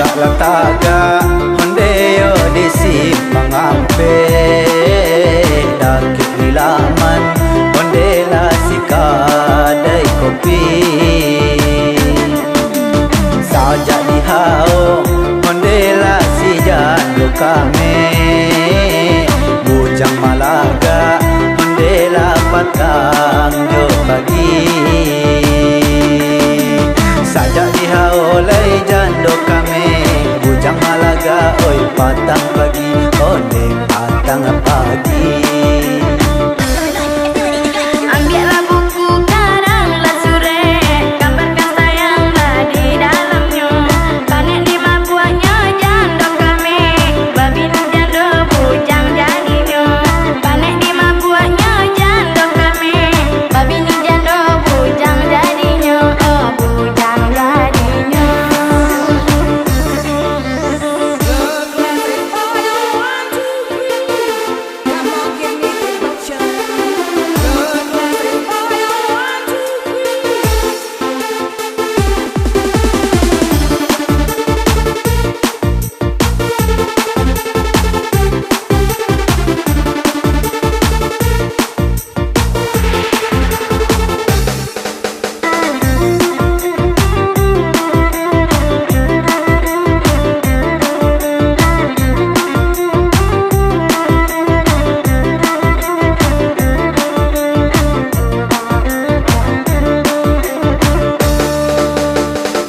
lataga Hondeo di simpang ampe Dakit nilaman Hondela si kadai kopi Sajak di hao Hondela si jando kame Bujang Malaga Hondela patang jo pagi Sajak di hao lai jando kame Bujang Malaga oi patang pagi Onde patang pagi. Ambillah buku karanglah surek Gambarkan sayanglah di dalamnya Panek lima buahnya jando kami Babi ni jando bujang jadinya Panek lima buahnya jando kami Babi ni jando bujang jadinya Oh bujang jadinya.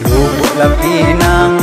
Lubuk Lapinang